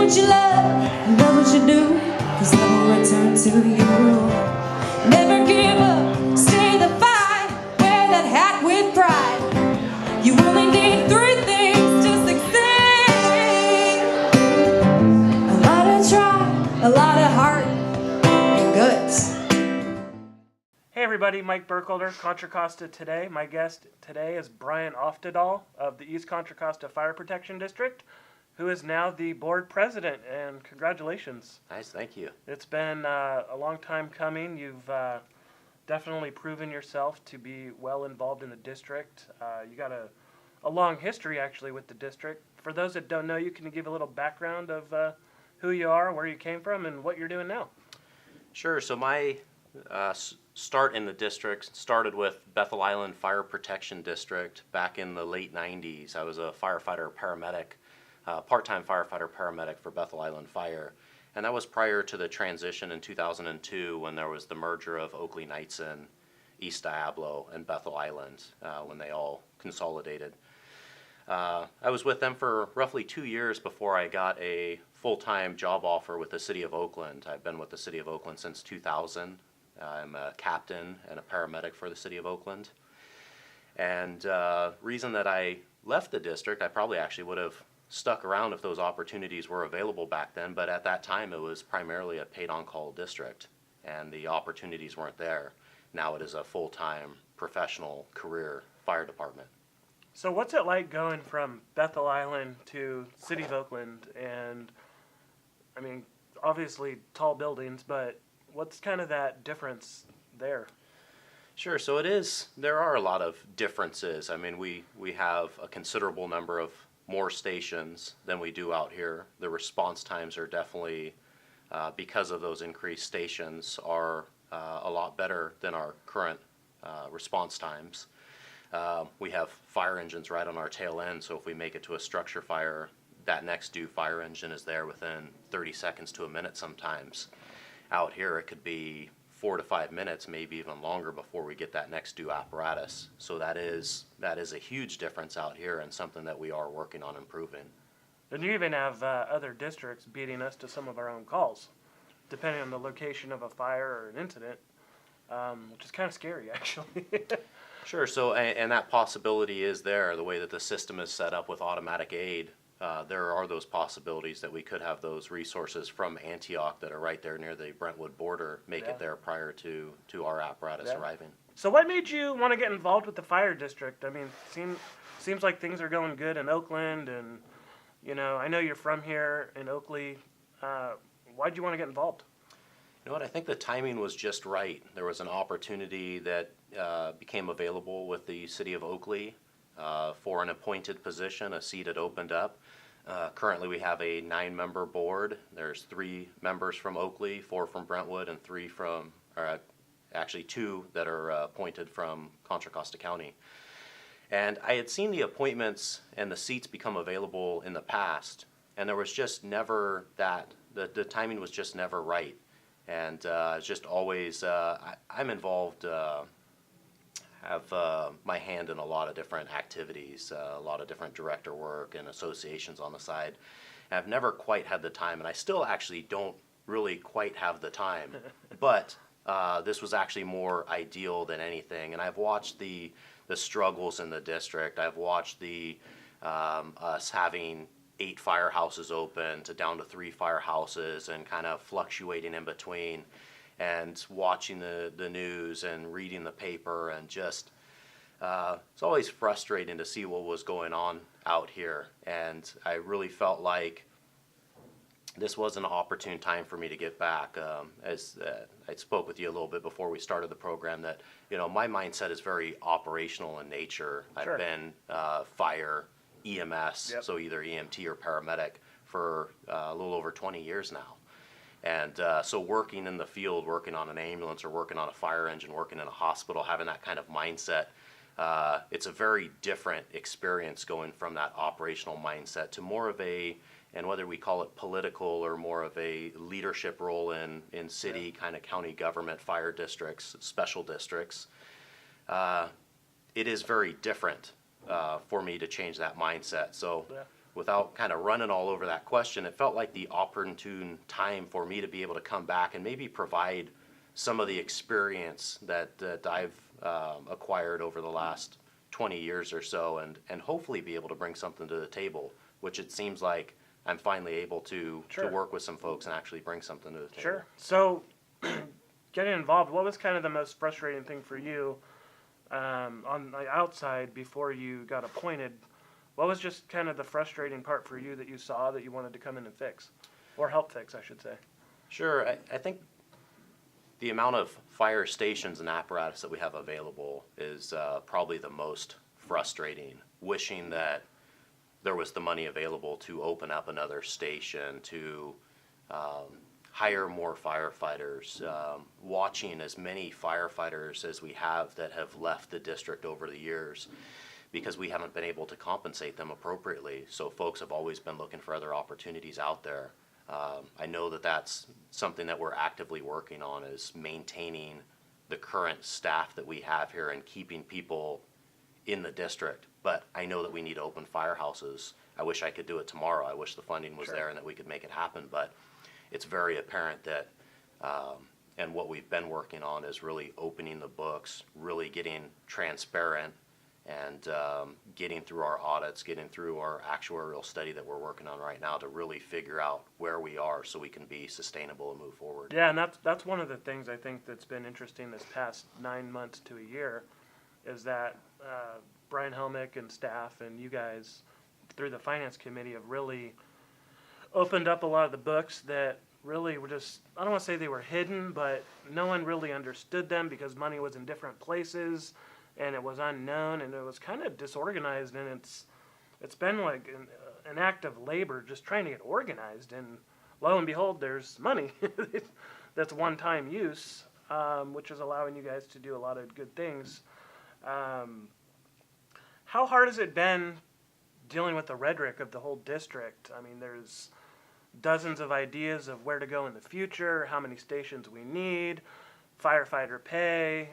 what you love what you do, 'cause love will return to you. Never give up, stay the fight, wear that hat with pride. You only need three things to succeed: a lot of try, a lot of heart, and guts. Hey everybody, Mike Burkholder, Contra Costa today. My guest today is Brian Oftedal of the East Contra Costa Fire Protection District, who is now the board president, and congratulations. Nice, thank you. It's been a long time coming. You've definitely proven yourself to be well involved in the district. You got a long history actually with the district. For those that don't know you, can you give a little background of who you are, where you came from, and what you're doing now? Sure, so my start in the district started with Bethel Island Fire Protection District back in the late 90s. I was a firefighter paramedic, part-time firefighter paramedic for Bethel Island Fire. And that was prior to the transition in 2002 when there was the merger of Oakley-Knightson, East Diablo, and Bethel Island when they all consolidated. I was with them for roughly 2 years before I got a full-time job offer with the City of Oakland. I've been with the City of Oakland since 2000. I'm a captain and a paramedic for the City of Oakland. And reason that I left the district, I probably actually would have stuck around if those opportunities were available back then, but at that time it was primarily a paid on-call district and the opportunities weren't there. Now it is a full-time professional career fire department. So what's it like going from Bethel Island to City of Oakland? And I mean, obviously tall buildings, but what's kind of that difference there? Sure, so there are a lot of differences. I mean, we have a considerable number of more stations than we do out here. The response times are definitely, because of those increased stations, are a lot better than our current response times. We have fire engines right on our tail end, so if we make it to a structure fire, that next due fire engine is there within 30 seconds to a minute sometimes. Out here it could be 4 to 5 minutes, maybe even longer, before we get that next due apparatus. So that is a huge difference out here and something that we are working on improving. And you even have other districts beating us to some of our own calls, depending on the location of a fire or an incident, which is kind of scary actually. Sure, so and that possibility is there, the way that the system is set up with automatic aid. There are those possibilities that we could have those resources from Antioch that are right there near the Brentwood border make it there prior to our apparatus arriving. So what made you want to get involved with the fire district? I mean, seems like things are going good in Oakland, and I know you're from here in Oakley. Why'd you want to get involved? You know what, I think the timing was just right. There was an opportunity that became available with the City of Oakley for an appointed position. A seat had opened up. Currently we have a 9-member board. There's 3 members from Oakley, 4 from Brentwood, and 2 that are appointed from Contra Costa County. And I had seen the appointments and the seats become available in the past, and there was just never the timing was just never right. And just always, I'm involved, have my hand in a lot of different activities, a lot of different director work and associations on the side. And I've never quite had the time, and I still actually don't really quite have the time. But this was actually more ideal than anything. And I've watched the struggles in the district. I've watched us having 8 firehouses open to down to 3 firehouses and kind of fluctuating in between, and watching the news and reading the paper, and just it's always frustrating to see what was going on out here. And I really felt like this was an opportune time for me to get back. As I spoke with you a little bit before we started the program, that my mindset is very operational in nature. Sure. I've been fire, EMS, so either EMT or paramedic, for a little over 20 years now. And so working in the field, working on an ambulance or working on a fire engine, working in a hospital, having that kind of mindset, it's a very different experience going from that operational mindset to more of and whether we call it political or more of a leadership role in city, kind of county government, fire districts, special districts, it is very different for me to change that mindset. So without kind of running all over that question, it felt like the opportune time for me to be able to come back and maybe provide some of the experience that I've acquired over the last 20 years or so, and hopefully be able to bring something to the table, which it seems like I'm finally able to work with some folks and actually bring something to the table. Sure. So, getting involved, what was kind of the most frustrating thing for you on the outside before you got appointed? What was just kind of the frustrating part for you that you saw that you wanted to come in and fix, or help fix, I should say? Sure. I think the amount of fire stations and apparatus that we have available is probably the most frustrating. Wishing that there was the money available to open up another station, to hire more firefighters, watching as many firefighters as we have that have left the district over the years because we haven't been able to compensate them appropriately. So folks have always been looking for other opportunities out there. I know that that's something that we're actively working on, is maintaining the current staff that we have here and keeping people in the district. But I know that we need to open firehouses. I wish I could do it tomorrow. I wish the funding was there and that we could make it happen. But it's very apparent that, and what we've been working on is really opening the books, really getting transparent, and getting through our audits, getting through our actuarial study that we're working on right now to really figure out where we are so we can be sustainable and move forward. Yeah, and that's one of the things I think that's been interesting this past 9 months to a year, is that Brian Helmick and staff and you guys through the finance committee have really opened up a lot of the books that really were just, I don't want to say they were hidden, but no one really understood them because money was in different places and it was unknown and it was kind of disorganized, and it's been like an act of labor just trying to get organized, and lo and behold, there's money that's one-time use, which is allowing you guys to do a lot of good things. How hard has it been dealing with the rhetoric of the whole district? I mean, there's dozens of ideas of where to go in the future, how many stations we need, firefighter pay.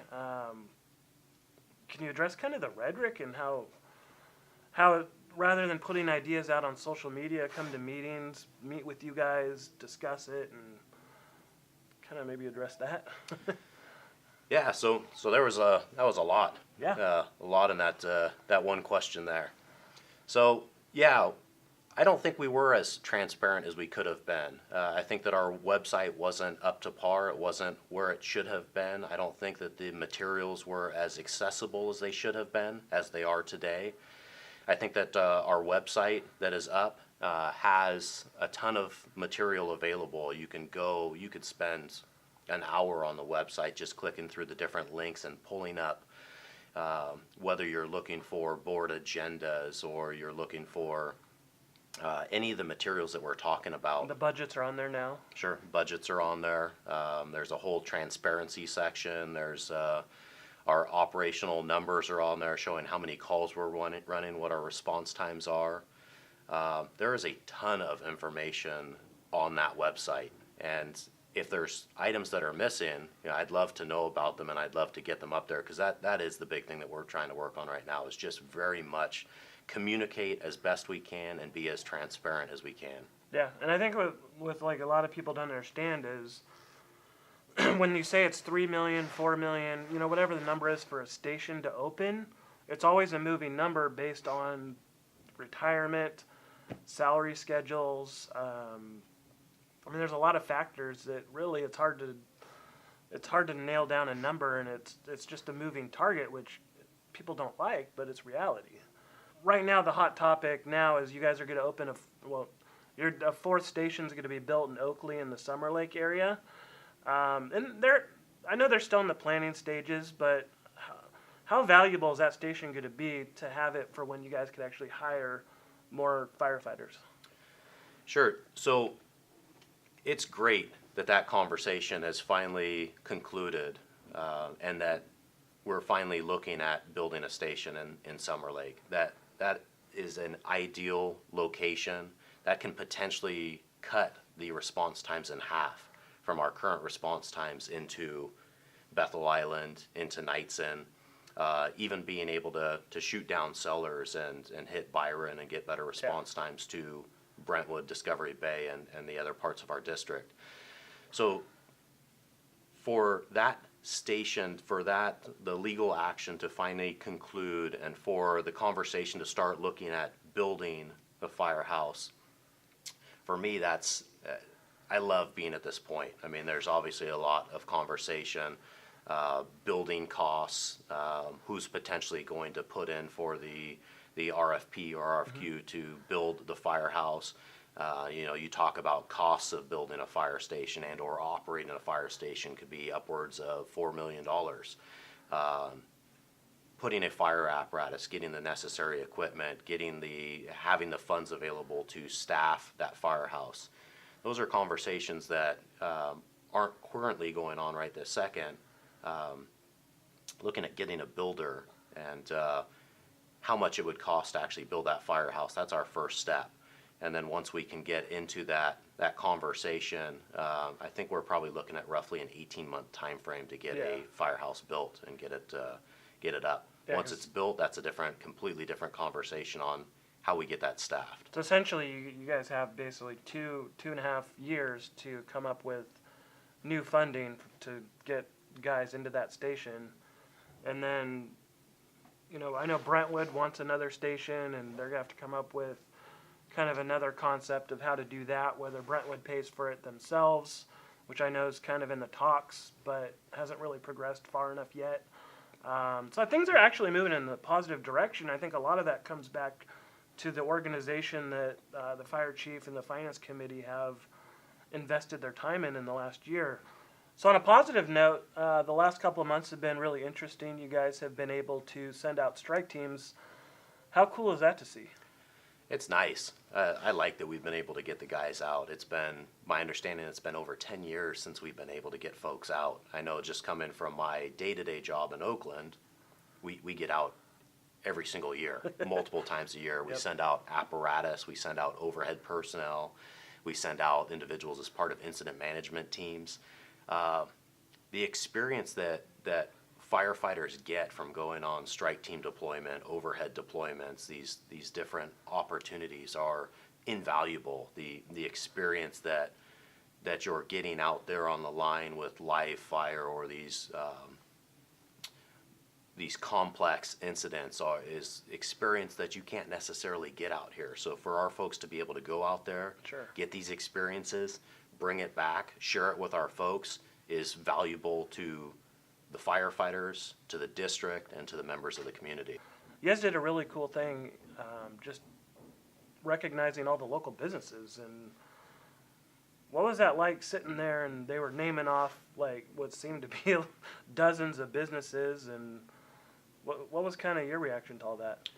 Can you address kind of the rhetoric and how rather than putting ideas out on social media, come to meetings, meet with you guys, discuss it, and kind of maybe address that? Yeah, so that was a lot. Yeah. A lot in that one question there. So yeah, I don't think we were as transparent as we could have been. I think that our website wasn't up to par. It wasn't where it should have been. I don't think that the materials were as accessible as they should have been, as they are today. I think that our website that is up has a ton of material available. You could spend an hour on the website just clicking through the different links and pulling up whether you're looking for board agendas or you're looking for any of the materials that we're talking about. The budgets are on there now. Sure, budgets are on there. There's a whole transparency section. There's our operational numbers are on there showing how many calls we're running, what our response times are. There is a ton of information on that website, and if there's items that are missing, I'd love to know about them and I'd love to get them up there, because that is the big thing that we're trying to work on right now, is just very much communicate as best we can and be as transparent as we can. Yeah, and I think with like a lot of people don't understand is when you say it's 3 million, 4 million, whatever the number is for a station to open, it's always a moving number based on retirement, salary schedules. I mean, there's a lot of factors that really it's hard to nail down a number, and it's just a moving target, which people don't like, but it's reality. Right now, the hot topic now is you guys are going to open a fourth station is going to be built in Oakley in the Summer Lake area, and I know they're still in the planning stages, but how valuable is that station going to be to have it for when you guys could actually hire more firefighters? Sure. So it's great that conversation has finally concluded, and that we're finally looking at building a station in Summer Lake. That is an ideal location that can potentially cut the response times in half from our current response times into Bethel Island, into Knightson. even being able to shoot down sellers and hit Byron and get better response times to Brentwood, Discovery Bay, and the other parts of our district. So for that station, the legal action to finally conclude, and for the conversation to start looking at building a firehouse, for me, that's, I love being at this point. I mean, there's obviously a lot of conversation, building costs, who's potentially going to put in for the RFP or RFQ to build the firehouse. You talk about costs of building a fire station and or operating a fire station could be upwards of $4 million. Putting a fire apparatus, getting the necessary equipment, having the funds available to staff that firehouse. Those are conversations that aren't currently going on right this second. Looking at getting a builder and how much it would cost to actually build that firehouse, that's our first step. And then once we can get into that conversation, I think we're probably looking at roughly an 18-month time frame to get a firehouse built and get it up. Yeah, once it's built, that's a completely different conversation on how we get that staffed. So essentially, you guys have basically two and a half years to come up with new funding to get guys into that station. And then, I know Brentwood wants another station, and they're going to have to come up with kind of another concept of how to do that, whether Brentwood pays for it themselves, which I know is kind of in the talks, but hasn't really progressed far enough yet. So things are actually moving in the positive direction. I think a lot of that comes back to the organization that the fire chief and the finance committee have invested their time in the last year. So on a positive note, the last couple of months have been really interesting. You guys have been able to send out strike teams. How cool is that to see? It's nice. I like that we've been able to get the guys out. It's been, my understanding, it's been over 10 years since we've been able to get folks out. I know just coming from my day-to-day job in Oakland, we get out every single year, multiple times a year. We send out apparatus, we send out overhead personnel, we send out individuals as part of incident management teams. The experience that firefighters get from going on strike team deployment, overhead deployments, these different opportunities are invaluable. The experience that you're getting out there on the line with live fire or these complex incidents is experience that you can't necessarily get out here. So for our folks to be able to go out there, get these experiences, bring it back, share it with our folks is valuable to the firefighters, to the district, and to the members of the community. You guys did a really cool thing, just recognizing all the local businesses. And what was that like sitting there and they were naming off like what seemed to be dozens of businesses, and what was kind of your reaction to all that?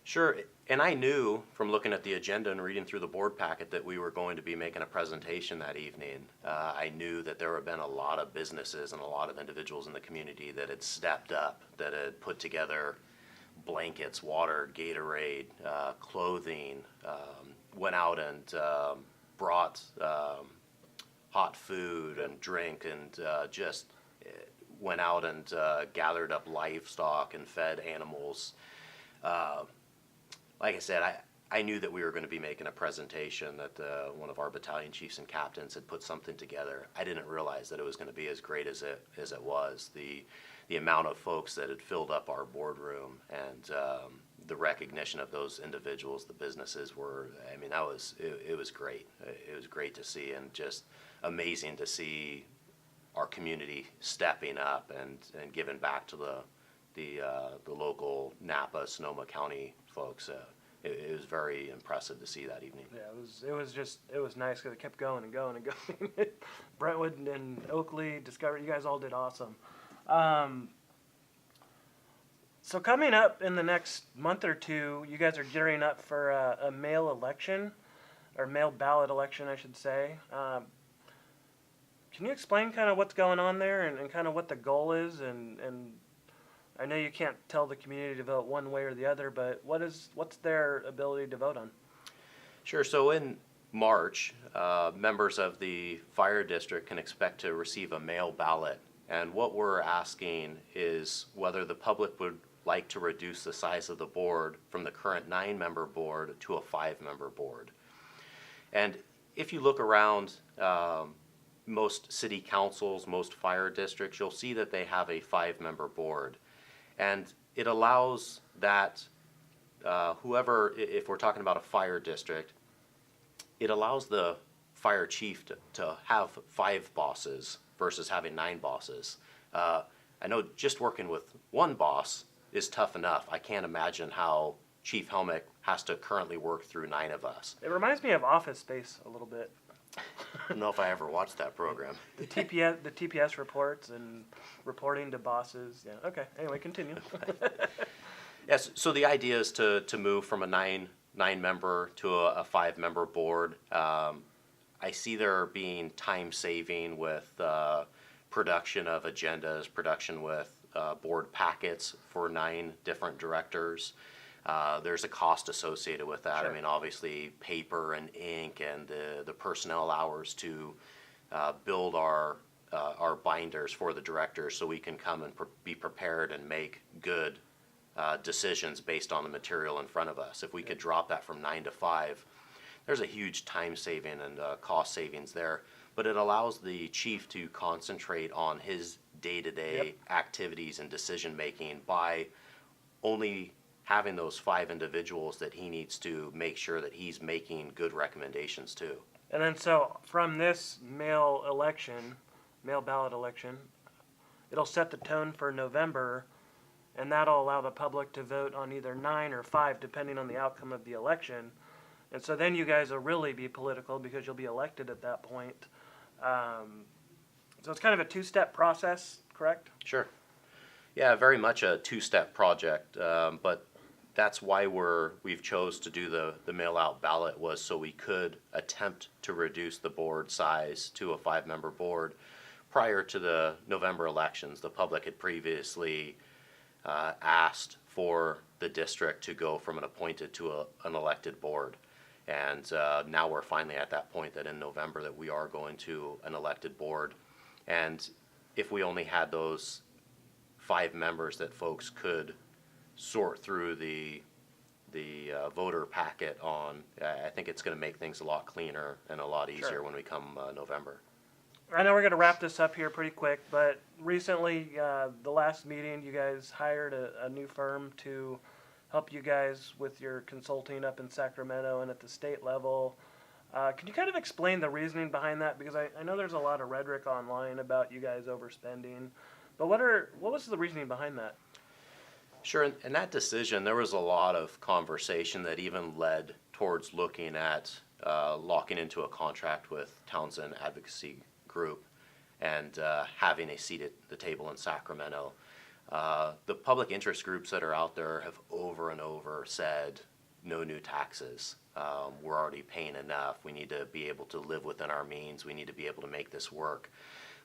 Sure, and I knew from looking at the agenda and reading through the board packet that we were going to be making a presentation that evening. I knew that there had been a lot of businesses and a lot of individuals in the community that had stepped up, that had put together blankets, water, Gatorade, clothing, went out and brought hot food and drink, and just went out and gathered up livestock and fed animals. Like I said, I knew that we were going to be making a presentation, that one of our battalion chiefs and captains had put something together. I didn't realize that it was going to be as great as it was. The amount of folks that had filled up our boardroom, and the recognition of those individuals, the businesses were, I mean, it was great. It was great to see, and just amazing to see our community stepping up and giving back to the local Napa, Sonoma County folks. It was very impressive to see that evening. Yeah, it was nice because it kept going and going and going. Brentwood and Oakley, Discovery, you guys all did awesome. So coming up in the next month or two, you guys are gearing up for a mail election, or mail ballot election, I should say. Can you explain kind of what's going on there and kind of what the goal is? And I know you can't tell the community to vote one way or the other, but what's their ability to vote on? Sure. So in March, members of the fire district can expect to receive a mail ballot And what we're asking is whether the public would like to reduce the size of the board from the current 9-member board to a 5-member board. And if you look around most city councils, most fire districts, you'll see that they have a 5-member board. And it allows that whoever, if we're talking about a fire district, it allows the fire chief to have 5 bosses versus having 9 bosses. I know just working with one boss is tough enough. I can't imagine how Chief Helmick has to currently work through 9 of us. It reminds me of Office Space a little bit. I don't know if I ever watched that program. The TPS reports and reporting to bosses. Yeah. Okay. Anyway, continue. Yes. So the idea is to move from a 9-member to a 5-member board. I see there being time saving with production of agendas, production with board packets for 9 different directors. There's a cost associated with that. Sure. I mean, obviously, paper and ink and the personnel hours to build our binders for the directors, so we can come and be prepared and make good decisions based on the material in front of us. If we could drop that from 9 to 5, there's a huge time saving and cost savings there. But it allows the chief to concentrate on his day-to-day activities and decision making by only having those 5 individuals that he needs to make sure that he's making good recommendations to. And then so from this mail ballot election, it'll set the tone for November, and that'll allow the public to vote on either 9 or 5 depending on the outcome of the election. And so then you guys will really be political because you'll be elected at that point. So it's kind of a 2-step process, correct? Sure. Yeah, very much a 2-step project, but that's why we've chose to do the mail-out ballot, was so we could attempt to reduce the board size to a 5-member board. Prior to the November elections, the public had previously asked for the district to go from an appointed to an elected board. And now we're finally at that point that in November that we are going to an elected board. And if we only had those 5 members that folks could sort through the voter packet on, I think it's going to make things a lot cleaner and a lot easier when we come November. I know we're going to wrap this up here pretty quick, but recently, the last meeting, you guys hired a new firm to help you guys with your consulting up in Sacramento and at the state level. Can you kind of explain the reasoning behind that? Because I know there's a lot of rhetoric online about you guys overspending, but what was the reasoning behind that? Sure, in that decision, there was a lot of conversation that even led towards looking at locking into a contract with Townsend Advocacy Group and having a seat at the table in Sacramento. The public interest groups that are out there have over and over said, no new taxes. We're already paying enough. We need to be able to live within our means. We need to be able to make this work,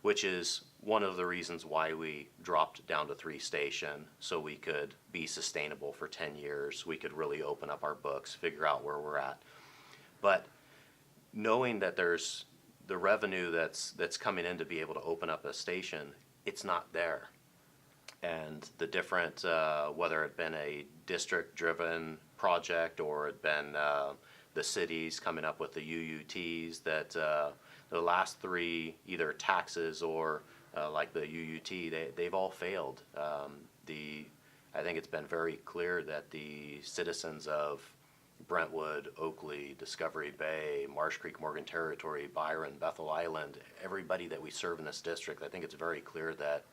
which is one of the reasons why we dropped down to 3 station, so we could be sustainable for 10 years. We could really open up our books, figure out where we're at. But knowing that there's the revenue that's coming in to be able to open up a station, it's not there. And the different, whether it been a district-driven project or it been the cities coming up with the UUTs, that the last 3, either taxes or like the UUT, they've all failed. I think it's been very clear that the citizens of Brentwood, Oakley, Discovery Bay, Marsh Creek, Morgan Territory, Byron, Bethel Island, everybody that we serve in this district, I think it's very clear that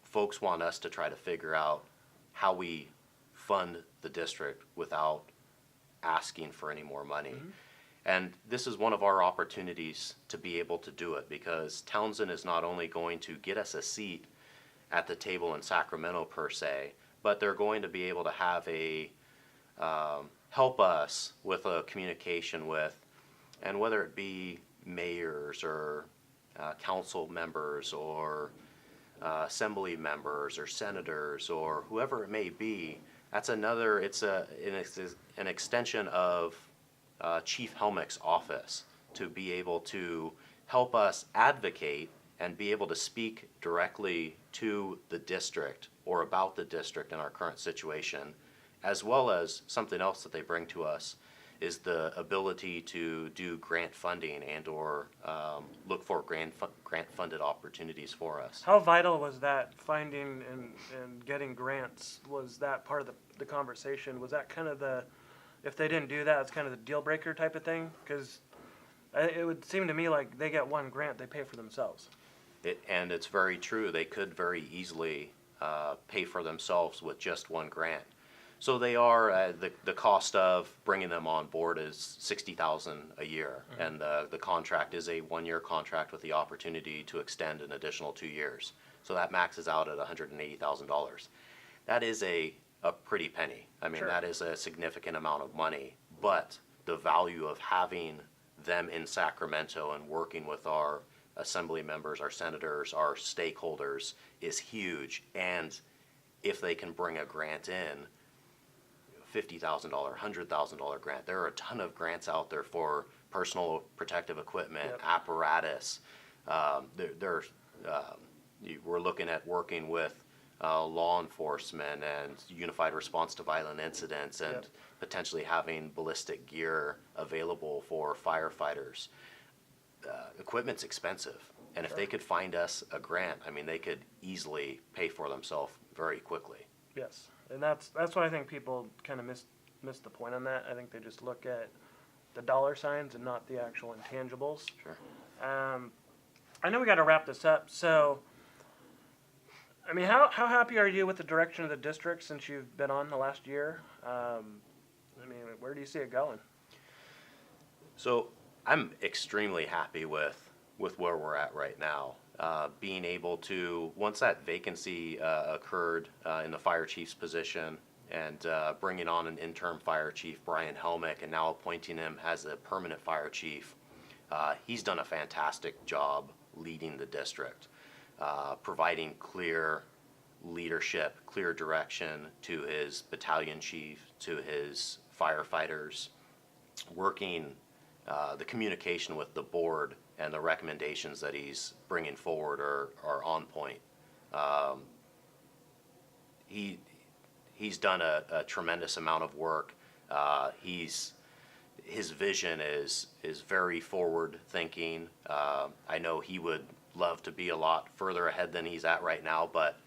folks want us to try to figure out how we fund the district without asking for any more money. Mm-hmm. And this is one of our opportunities to be able to do it, because Townsend is not only going to get us a seat at the table in Sacramento per se, but they're going to be able to have help us with a communication with, and whether it be mayors or council members or assembly members or senators or whoever it may be, that's another, it's an extension of Chief Helmick's office to be able to help us advocate and be able to speak directly to the district or about the district in our current situation, as well as something else that they bring to us is the ability to do grant funding and or look for grant funded opportunities for us. How vital was that finding and getting grants? Was that part of the conversation? Was that kind of the, if they didn't do that, it's kind of the deal breaker type of thing? Because it would seem to me like they get one grant, they pay for themselves. And it's very true. They could very easily pay for themselves with just one grant. So they are, the cost of bringing them on board is $60,000 a year. Mm-hmm. And the contract is a 1-year contract with the opportunity to extend an additional 2 years. So that maxes out at $180,000. That is a pretty penny. I mean, Sure. That is a significant amount of money. But the value of having them in Sacramento and working with our assembly members, our senators, our stakeholders is huge. And if they can bring a grant in, $50,000, $100,000 grant. There are a ton of grants out there for personal protective equipment, Yep. apparatus. We're looking at working with law enforcement and unified response to violent incidents and Yep. potentially having ballistic gear available for firefighters. Equipment's expensive, and if they could find us a grant, I mean, they could easily pay for themselves very quickly. Yes, and that's why I think people kind of miss the point on that. I think they just look at the dollar signs and not the actual intangibles. Sure. I know we got to wrap this up, so I mean, how happy are you with the direction of the district since you've been on the last year? I mean, where do you see it going? So I'm extremely happy with where we're at right now. Being able to, once that vacancy occurred in the fire chief's position and bringing on an interim fire chief, Brian Helmick, and now appointing him as a permanent fire chief, he's done a fantastic job leading the district, providing clear leadership, clear direction to his battalion chief, to his firefighters, working the communication with the board and the recommendations that he's bringing forward are on point. He's done a tremendous amount of work. His vision is very forward thinking. I know he would love to be a lot further ahead than he's at right now, but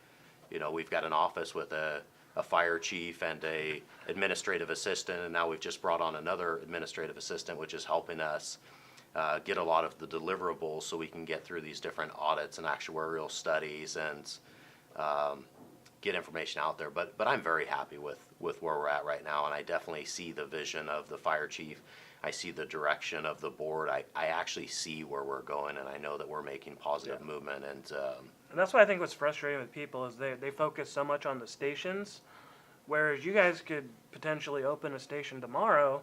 you know, we've got an office with a fire chief and a administrative assistant, and now we've just brought on another administrative assistant, which is helping us get a lot of the deliverables so we can get through these different audits and actuarial studies and get information out there. But I'm very happy with where we're at right now, and I definitely see the vision of the fire chief. I see the direction of the board. I actually see where we're going, and I know that we're making positive movement. And that's why I think what's frustrating with people is they focus so much on the stations, whereas you guys could potentially open a station tomorrow,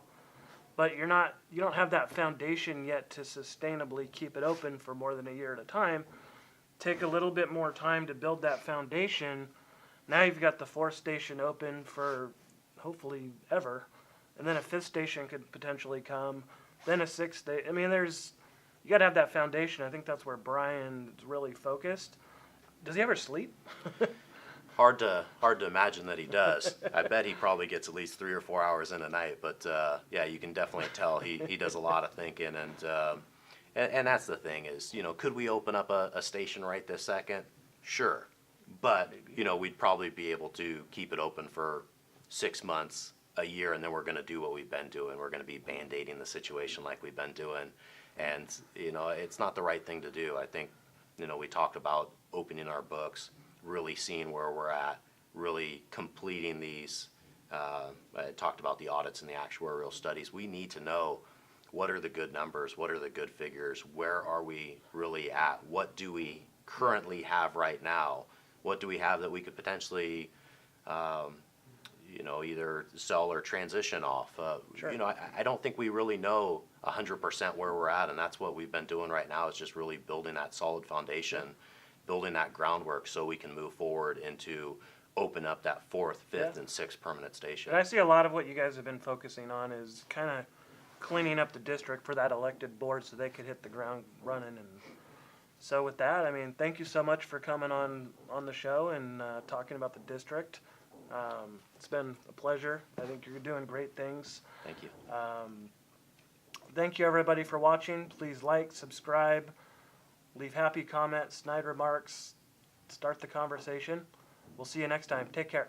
but you don't have that foundation yet to sustainably keep it open for more than a year at a time. Take a little bit more time to build that foundation. Now you've got the 4th station open for hopefully ever, and then a 5th station could potentially come, then a 6th station. I mean, you got to have that foundation. I think that's where Brian's really focused. Does he ever sleep? Hard to imagine that he does. I bet he probably gets at least 3 or 4 hours in a night. But yeah, you can definitely tell he does a lot of thinking, and that's the thing is, you know, could we open up a station right this second? Sure, but you know, we'd probably be able to keep it open for 6 months, a year, and then we're going to do what we've been doing. We're going to be band-aiding the situation like we've been doing, and you know, it's not the right thing to do. I think, you know, we talked about opening our books, really seeing where we're at, really completing these. I talked about the audits and the actuarial studies. We need to know what are the good numbers, what are the good figures, where are we really at, what do we currently have right now, what do we have that we could potentially you know, either sell or transition off. Sure. You know, I don't think we really know 100% where we're at, and that's what we've been doing right now is just really building that solid foundation, building that groundwork so we can move forward into open up that 4th, 5th, and 6th permanent station. And I see a lot of what you guys have been focusing on is kind of cleaning up the district for that elected board so they could hit the ground running. And So with that, I mean, thank you so much for coming on the show and talking about the district. It's been a pleasure. I think you're doing great things. Thank you. Thank you everybody for watching. Please like, subscribe, leave happy comments, snide remarks, start the conversation. We'll see you next time. Take care.